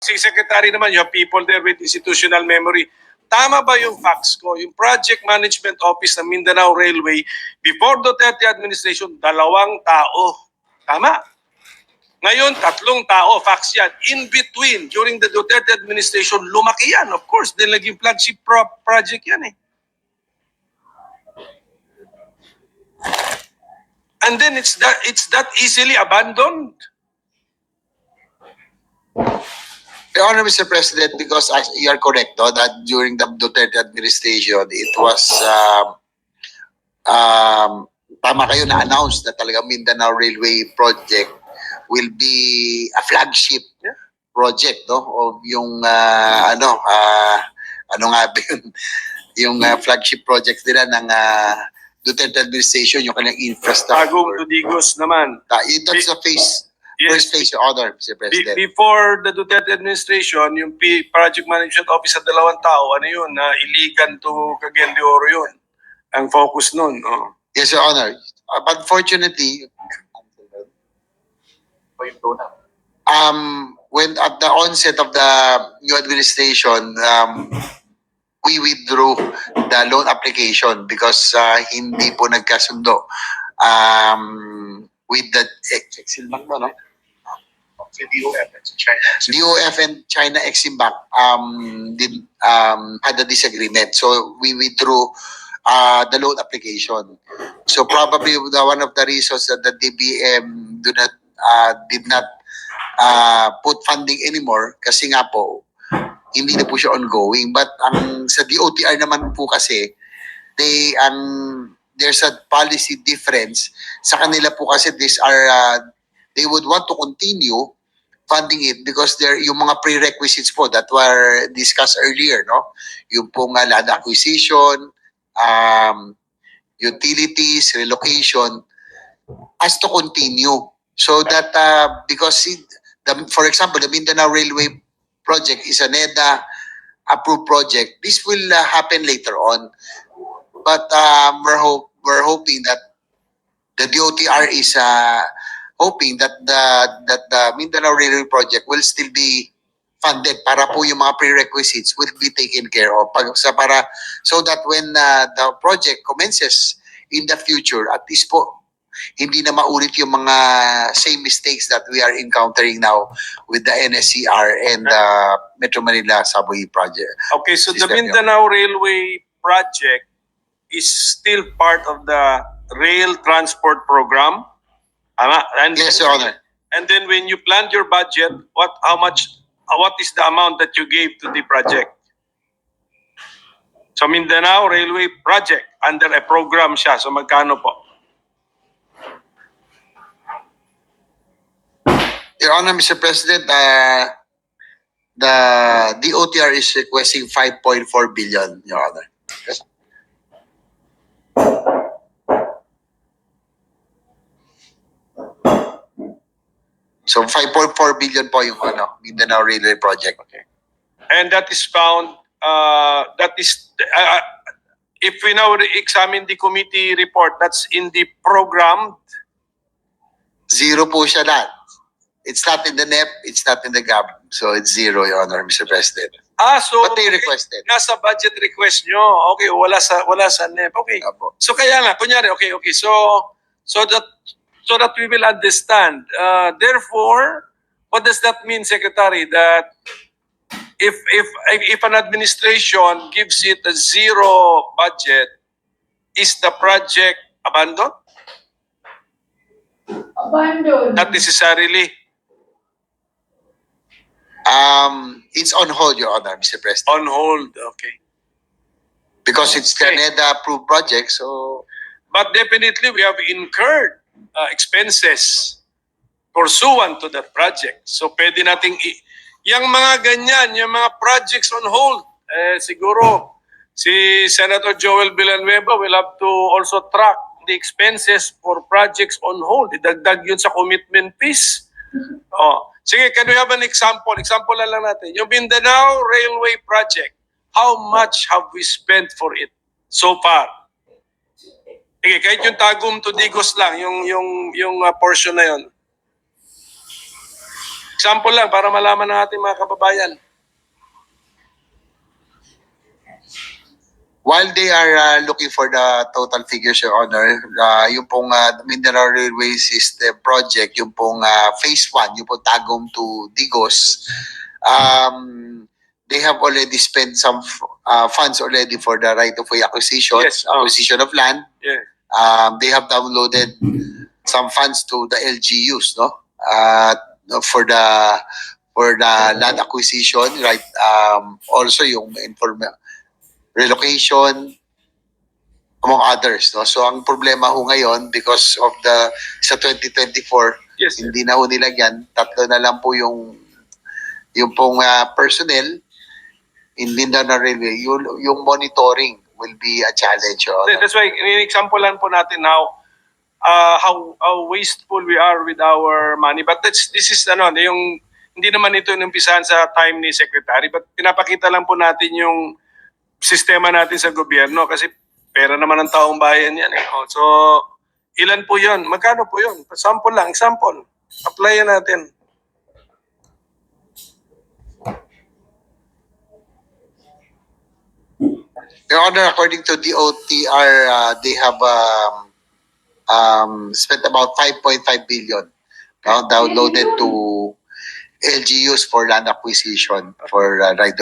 Si Secretary naman, you have people there with institutional memory. Tama ba yung facts ko? Yung Project Management Office ng Mindanao Railway, before Duterte administration, 2 tao. Tama? Ngayon, 3 tao, facts yan. In between, during the Duterte administration, lumaki yan. Of course, dahil naging flagship project yan eh. And then it's that easily abandoned. Your Honor, Mr. President, because you are correct, no, that during the Duterte administration, it was, tama kayo na-announce na talaga Mindanao Railway Project will be a flagship project, no, of yung, ano nga ba yung flagship project nila ng Duterte administration, yung kanyang infrastructure. Tagum Tudigos naman. That's the first phase, Your Honor, Mr. President. Before the Duterte administration, yung Project Management Office sa 2 tao, ano yun, Iligan to Cagayan de Oro yun. Ang focus nun. Oh. Yes, Your Honor. But fortunately, when at the onset of the new administration, we withdrew the loan application because hindi po nagkasundo with the Exim Bank, no? DOF and China Exim Bank had a disagreement, so we withdrew the loan application. So probably one of the reasons that the DBM did not put funding anymore kasi nga po hindi na po siya ongoing. But sa DOTR naman po kasi there's a policy difference sa kanila po kasi they would want to continue funding it because yung mga prerequisites po that were discussed earlier, no, yung pong land acquisition, utilities, relocation has to continue, so that because for example, the Mindanao Railway project is a NEDA approved project, this will happen later on. But we're hoping that the DOTR is hoping that the Mindanao Railway project will still be funded para po yung mga prerequisites will be taken care of so that when the project commences in the future, at least po hindi na maulit yung mga same mistakes that we are encountering now with the NSCR and the Metro Manila Subway project. Okay, so the Mindanao Railway project is still part of the rail transport program. And yes, Your Honor. And then when you planned your budget, what is the amount that you gave to the project? So Mindanao Railway project under a program siya. So magkano po? Your Honor, Mr. President, the DOTR is requesting 5.4 billion, Your Honor. Yes. So 5.4 billion po yung Mindanao Railway project. Okay. And that is found, if we now examine the committee report, that's in the program. Zero po siya lahat. It's not in the NEP, it's not in the GAB. So it's zero, Your Honor, Mr. President. So but they requested. Nasa budget request nyo. Okay, wala sa NEP. Okay. Apo. So kaya nga, kunyari, okay. So that we will understand. Therefore, what does that mean, Secretary? That if an administration gives it a zero budget, is the project abandoned? Abandoned. Not necessarily. It's on hold, Your Honor, Mr. President. On hold, okay. Because it's the NEDA approved project, so... But definitely, we have incurred expenses pursuant to that project. So pwede nating yung mga ganyan, yung mga projects on hold, siguro si Senator Joel Villanueva will have to also track the expenses for projects on hold. Idagdag yun sa commitment fees. Sige, can we have an example? Example na lang natin. Yung Mindanao Railway Project, how much have we spent for it so far? Sige, kahit yung Tagum to Digos lang, yung portion na yun. Example lang para malaman ng ating mga kababayan. While they are looking for the total figures, Your Honor, yung pong Mindanao Railway System Project, yung pong Phase 1, yung pong Tagum to Digos, they have already spent some funds already for the right-of-way acquisition, Yes, acquisition of land. Yeah. They have downloaded some funds to the LGUs, no? For the land acquisition, right? Also yung relocation, among others, no? So ang problema ho ngayon because of sa 2024, Yes, sir. hindi na ho nilagyan, tatlo na lang po yung pong personnel in Mindanao Railway. Yung monitoring will be a challenge. That's why in-examplean po natin how wasteful we are with our money. But this is yung hindi naman ito inumpisahan sa time ni Secretary, but pinapakita lang po natin yung sistema natin sa gobyerno kasi pera naman ng taong bayan yan. So, ilan po yun? Magkano po yun? Sample lang, example. Applyan natin. Your Honor, according to DOTR, they have spent about 5.5 billion downloaded to LGUs for land acquisition for the right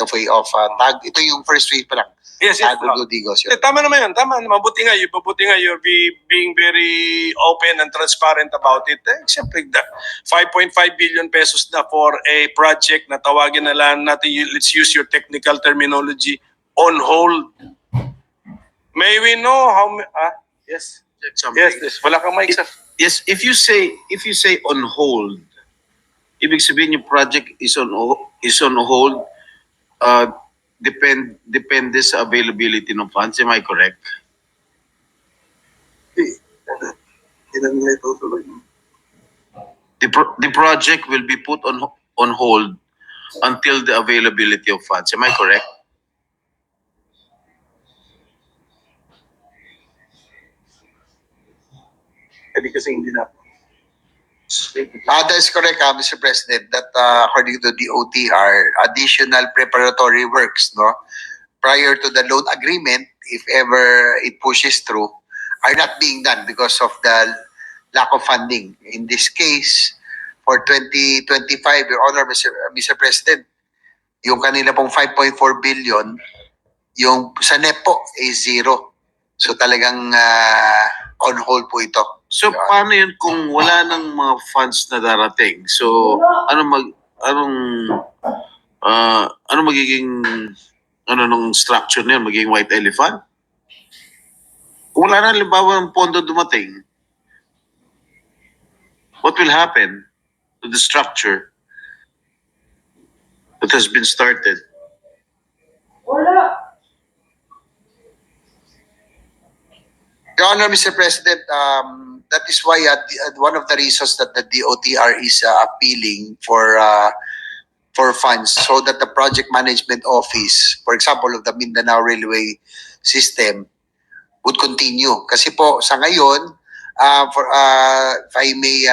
of way of Tag. Ito yung first week pa lang. Yes, yes. Tagum to Digos. Tama naman yun. Tama. Mabuti nga. You're being very open and transparent about it. Siyempre, 5.5 billion pesos na for a project na tawagin na lang natin, let's use your technical terminology, on hold. May we know how yes. Yes. Wala kang mic, sir. Yes, if you say on hold, ibig sabihin yung project is on hold, depende sa availability ng funds. Am I correct? The project will be put on hold until the availability of funds. Am I correct? Kasi hindi na. That is correct, Mr. President, that according to the OTR, additional preparatory works, no, prior to the loan agreement, if ever it pushes through, are not being done because of the lack of funding. In this case, for 2025, Your Honor, Mr. President, yung kanila pong 5.4 billion, yung sa NEP po is zero. So talagang on hold po ito. So paano yun kung wala nang mga funds na darating? So anong magiging nung structure niya? Magiging white elephant? Kung wala na halimbawa ng pondo dumating, what will happen to the structure that has been started? Your Honor, Mr. President, that is why one of the reasons that the DOTR is appealing for funds so that the project management office, for example, of the Mindanao Railway System, would continue. Kasi po sa ngayon, if I may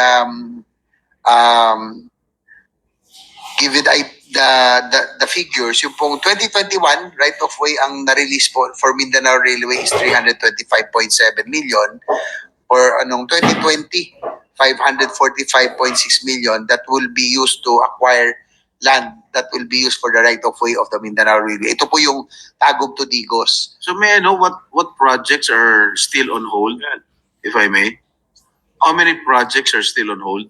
give it the figures, yung pong 2021 right of way ang na-release po for Mindanao Railway is 325.7 million. For 2020, 545.6 million that will be used to acquire land that will be used for the right of way of the Mindanao Railway. Ito po yung Tagum to Digos. So may I know what projects are still on hold, if I may? How many projects are still on hold?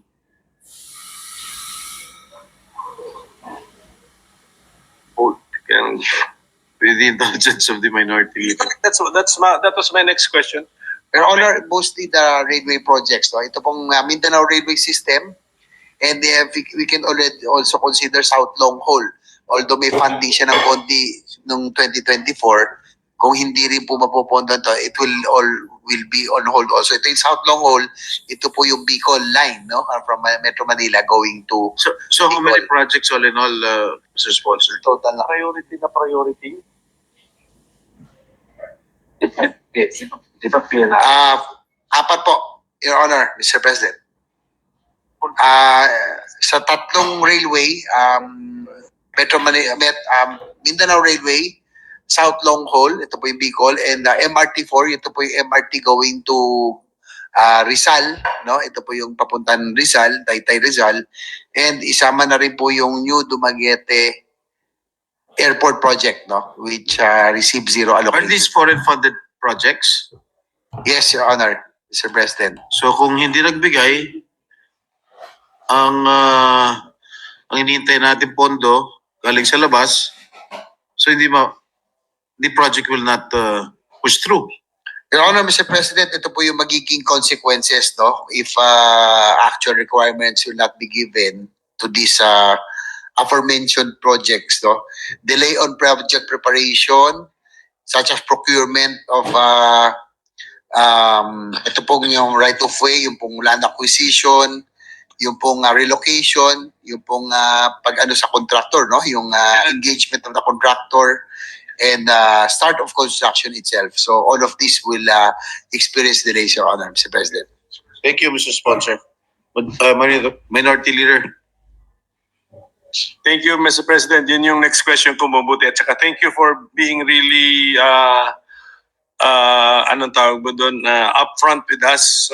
With the indulgence of the minority leader. That was my next question. Your Honor, mostly the railway projects. No? Ito pong Mindanao Railway System, and we can already also consider South Long Haul. Although may funding siya ng konti noong 2024, kung hindi rin po mapupunta to, it will be on hold also. Ito yung South Long Haul, ito po yung Bicol line, no, from Metro Manila going to So how many projects all in all, Mr. Sponsor? total na. Priority na priority. Apat po, Your Honor, Mr. President. Sa tatlong railway, Mindanao Railway, South Long Haul, ito po yung Bicol, and MRT4, ito po yung MRT going to Rizal, no? Ito po yung papuntan Rizal, Taytay Rizal, and isama na rin po yung New Dumaguete Airport Project, no? Which received zero Are allocation. these foreign funded projects? Yes, Your Honor, Mr. President. So kung hindi nagbigay, ang hinihintay natin pondo galing sa labas, so the project will not push through. Your Honor, Mr. President, ito po yung magiging consequences, no? If actual requirements will not be given to these aforementioned projects, no? Delay on project preparation, such as procurement of ito pong yung right of way, yung pong land acquisition, yung pong relocation, yung pong pag-ano sa contractor, no? Yung engagement of the contractor, and start of construction itself. So all of this will experience delays, Your Honor, Mr. President. Thank you, Mr. Sponsor. Minority Leader. Thank you, Mr. President. Yun yung next question ko, mabuti. At saka thank you for being really, anong tawag mo doon, upfront with us,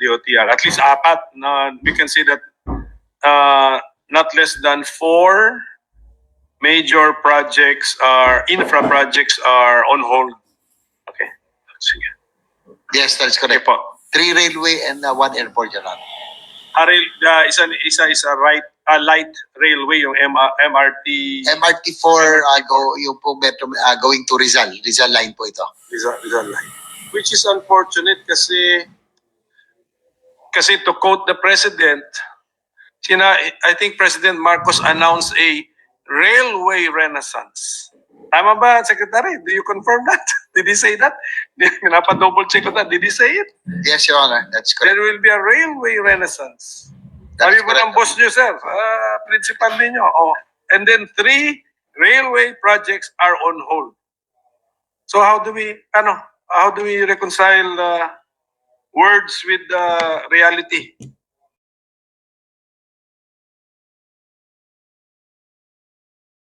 DOTR. At least apat. We can say that not less than 4 major projects infra projects are on hold. Okay. Sige. Yes, that is Okay correct. po. 3 railway and 1 airport, Your Honor. Isa light railway, yung MRT. MRT4, yung po metro, going to Rizal. Rizal line po ito. Rizal line. Which is unfortunate kasi to quote the President, I think President Marcos announced a railway renaissance. Tama ba, Secretary? Do you confirm that? Did he say that? Pinapa-double check ko that. Did he say it? Yes, Your Honor. That's correct. There will be a railway renaissance. That's Sabi mo correct. ng boss niyo, sir. Principal ninyo. Oh. And then 3 railway projects are on hold. So how do we reconcile words with reality?